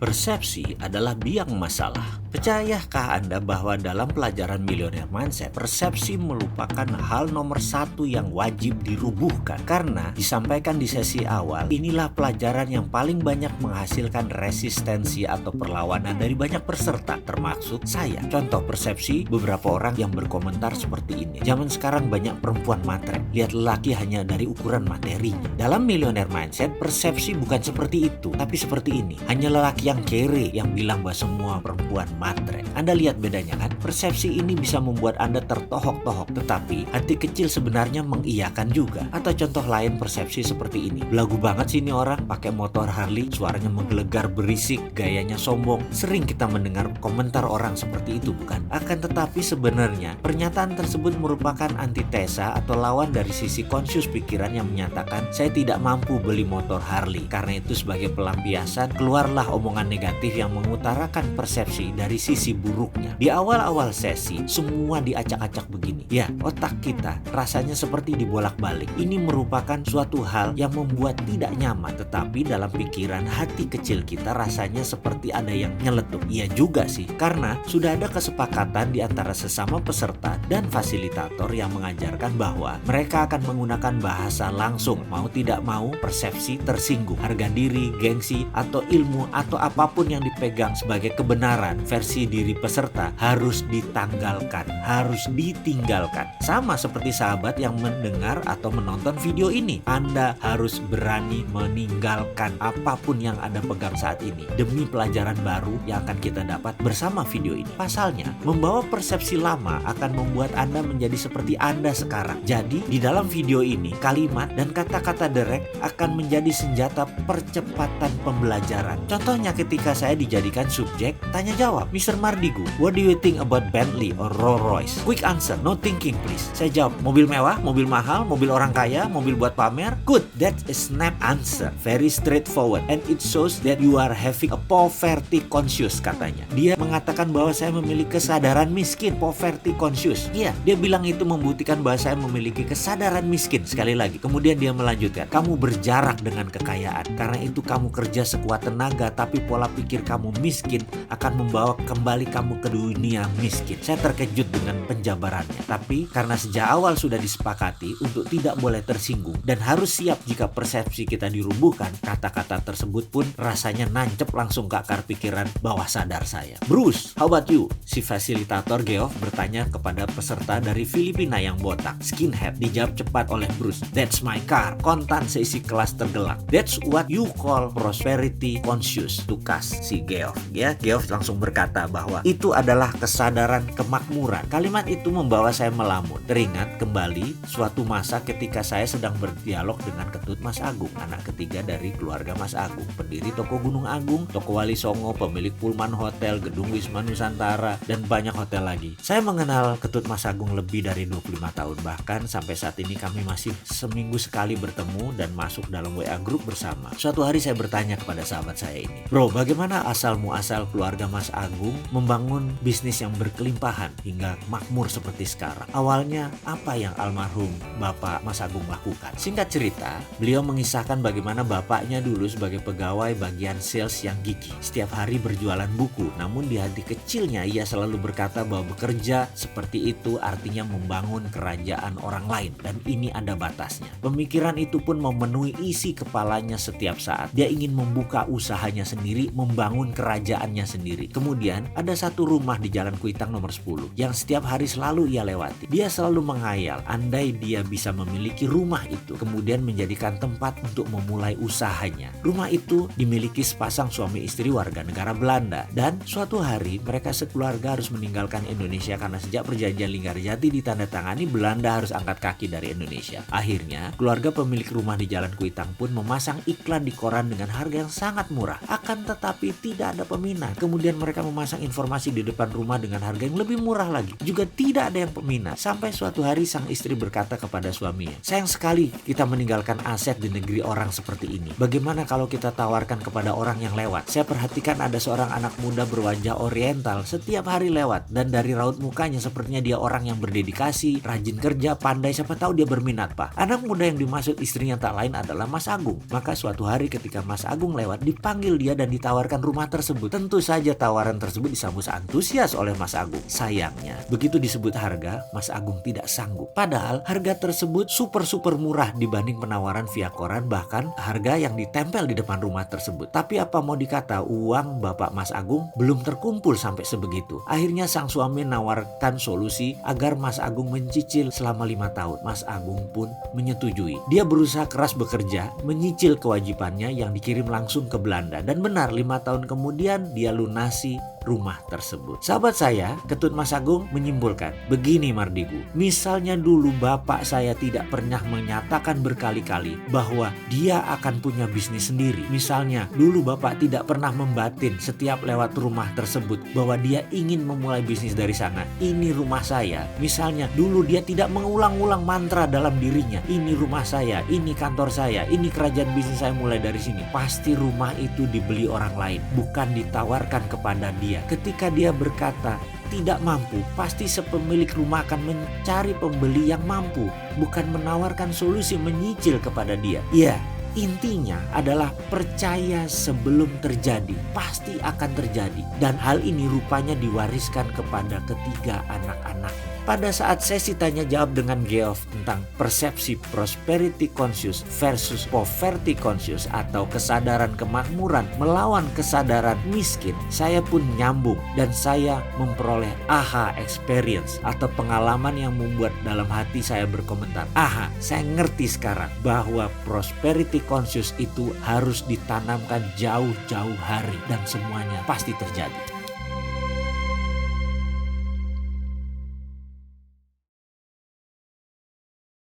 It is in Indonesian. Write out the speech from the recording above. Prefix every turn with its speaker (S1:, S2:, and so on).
S1: Persepsi adalah biang masalah. Percayakah Anda bahwa dalam pelajaran Millionaire Mindset, persepsi merupakan hal nomor satu yang wajib dirubuhkan? Karena disampaikan di sesi awal, inilah pelajaran yang paling banyak menghasilkan resistensi atau perlawanan dari banyak peserta, termasuk saya. Contoh persepsi beberapa orang yang berkomentar seperti ini. Zaman sekarang banyak perempuan matre, lihat lelaki hanya dari ukuran materinya. Dalam Millionaire Mindset, persepsi bukan seperti itu, tapi seperti ini. Hanya lelaki yang kere yang bilang bahwa semua perempuan matre. Anda lihat bedanya kan? Persepsi ini bisa membuat Anda tertohok-tohok, tetapi hati kecil sebenarnya mengiyakan juga. Atau contoh lain persepsi seperti ini. Belagu banget sih ini orang, pakai motor Harley, suaranya menggelegar berisik, gayanya sombong. Sering kita mendengar komentar orang seperti itu, bukan? Akan tetapi sebenarnya pernyataan tersebut merupakan antitesa atau lawan dari sisi konsius pikiran yang menyatakan saya tidak mampu beli motor Harley. Karena itu sebagai pelampiasan keluarlah omongan negatif yang mengutarakan persepsi dari sisi buruknya. Di awal-awal sesi semua diacak-acak begini. Ya, otak kita rasanya seperti dibolak-balik. Ini merupakan suatu hal yang membuat tidak nyaman, tetapi dalam pikiran hati kecil kita rasanya seperti ada yang nyeletuk. Iya juga sih, karena sudah ada kesepakatan di antara sesama peserta dan fasilitator yang mengajarkan bahwa mereka akan menggunakan bahasa langsung. Mau tidak mau persepsi tersinggung, harga diri, gengsi, atau ilmu atau apapun yang dipegang sebagai kebenaran versi diri peserta harus ditanggalkan, harus ditinggalkan. Sama seperti sahabat yang mendengar atau menonton video ini. Anda harus berani meninggalkan apapun yang Anda pegang saat ini demi pelajaran baru yang akan kita dapat bersama video ini. Pasalnya, membawa persepsi lama akan membuat Anda menjadi seperti Anda sekarang. Jadi, di dalam video ini, kalimat dan kata-kata derek akan menjadi senjata percepatan pembelajaran. Contohnya ketika saya dijadikan subjek tanya jawab, Mr. Mardigu, what do you think about Bentley or Rolls Royce? Quick answer, no thinking please. Saya jawab, mobil mewah, mobil mahal, mobil orang kaya, mobil buat pamer. Good, that's a snap answer, very straightforward, and it shows that you are having a poverty conscious, katanya. Dia mengatakan bahwa saya memiliki kesadaran miskin, poverty conscious. Iya, dia bilang itu membuktikan bahwa saya memiliki kesadaran miskin. Sekali lagi, kemudian dia melanjutkan, kamu berjarak dengan kekayaan, karena itu kamu kerja sekuat tenaga, tapi pola pikir kamu miskin akan membawa kembali kamu ke dunia miskin. Saya terkejut dengan penjabarannya, tapi karena sejak awal sudah disepakati untuk tidak boleh tersinggung dan harus siap jika persepsi kita dirubuhkan, kata-kata tersebut pun rasanya nancep langsung ke akar pikiran bawah sadar saya. Bruce, how about you? Si fasilitator Geoff bertanya kepada peserta dari Filipina yang botak, skinhead. Dijawab cepat oleh Bruce, that's my car. Kontan seisi kelas tergelak. That's what you call prosperity conscious, tukas si Geoff. Ya, Geoff langsung berkata bahwa itu adalah kesadaran kemakmuran. Kalimat itu membawa saya melamun. Teringat kembali suatu masa ketika saya sedang berdialog dengan Ketut Mas Agung, anak ketiga dari keluarga Mas Agung, pendiri toko Gunung Agung, toko Wali Songo, pemilik Pullman Hotel, gedung Wisma Nusantara, dan banyak hotel lagi. Saya mengenal Ketut Mas Agung lebih dari 25 tahun, bahkan sampai saat ini kami masih seminggu sekali bertemu dan masuk dalam WA group bersama. Suatu hari saya bertanya kepada sahabat saya ini, bro, bagaimana asal muasal keluarga Mas Agung membangun bisnis yang berkelimpahan hingga makmur seperti sekarang? Awalnya apa yang almarhum Bapak Mas Agung lakukan? Singkat cerita, beliau mengisahkan bagaimana bapaknya dulu sebagai pegawai bagian sales yang gigih. Setiap hari berjualan buku, namun di hati kecilnya ia selalu berkata bahwa bekerja seperti itu artinya membangun kerajaan orang lain, dan ini ada batasnya. Pemikiran itu pun memenuhi isi kepalanya setiap saat. Dia ingin membuka usahanya sendiri, membangun kerajaannya sendiri. Kemudian ada satu rumah di Jalan Kuitang nomor 10 yang setiap hari selalu ia lewati. Dia selalu menghayal andai dia bisa memiliki rumah itu, kemudian menjadikan tempat untuk memulai usahanya. Rumah itu dimiliki sepasang suami istri warga negara Belanda, dan suatu hari mereka sekeluarga harus meninggalkan Indonesia karena sejak perjanjian Linggarjati ditandatangani, Belanda harus angkat kaki dari Indonesia. Akhirnya keluarga pemilik rumah di Jalan Kuitang pun memasang iklan di koran dengan harga yang sangat murah. Akan tetapi tidak ada peminat. Kemudian mereka memasang informasi di depan rumah dengan harga yang lebih murah lagi. Juga tidak ada yang peminat. Sampai suatu hari sang istri berkata kepada suaminya, "Sayang sekali kita meninggalkan aset di negeri orang seperti ini. Bagaimana kalau kita tawarkan kepada orang yang lewat? Saya perhatikan ada seorang anak muda berwajah oriental setiap hari lewat, dan dari raut mukanya sepertinya dia orang yang berdedikasi, rajin kerja, pandai, siapa tahu dia berminat, Pak." Anak muda yang dimaksud istrinya tak lain adalah Mas Agung. Maka suatu hari ketika Mas Agung lewat, dipanggil dia dan ditawarkan rumah tersebut. Tentu saja tawaran tersebut disambut antusias oleh Mas Agung. Sayangnya, begitu disebut harga, Mas Agung tidak sanggup. Padahal harga tersebut super murah dibanding penawaran via koran, bahkan harga yang ditempel di depan rumah tersebut. Tapi apa mau dikata, uang Bapak Mas Agung belum terkumpul sampai sebegitu. Akhirnya sang suami menawarkan solusi agar Mas Agung mencicil selama 5 tahun. Mas Agung pun menyetujui. Dia berusaha keras bekerja, menyicil kewajibannya yang dikirim langsung ke Belanda. Dan benar, 5 tahun kemudian dia lunasi rumah tersebut. Sahabat saya, Ketut Mas Agung menyimpulkan, begini Mardigu, misalnya dulu bapak saya tidak pernah menyatakan berkali-kali bahwa dia akan punya bisnis sendiri. Misalnya dulu bapak tidak pernah membatin setiap lewat rumah tersebut bahwa dia ingin memulai bisnis dari sana. Ini rumah saya. Misalnya dulu dia tidak mengulang-ulang mantra dalam dirinya, ini rumah saya, ini kantor saya, ini kerajaan bisnis saya mulai dari sini. Pasti rumah itu dibeli orang lain, bukan ditawarkan kepada dia. Ketika dia berkata tidak mampu, pasti sepemilik rumah akan mencari pembeli yang mampu, bukan menawarkan solusi menyicil kepada dia. Ya, intinya adalah percaya sebelum terjadi, pasti akan terjadi. Dan hal ini rupanya diwariskan kepada ketiga anak-anaknya. Pada saat sesi tanya jawab dengan Geoff tentang persepsi prosperity conscious versus poverty conscious atau kesadaran kemakmuran melawan kesadaran miskin, saya pun nyambung dan saya memperoleh aha experience atau pengalaman yang membuat dalam hati saya berkomentar, aha, saya ngerti sekarang bahwa prosperity conscious itu harus ditanamkan jauh-jauh hari dan semuanya pasti terjadi.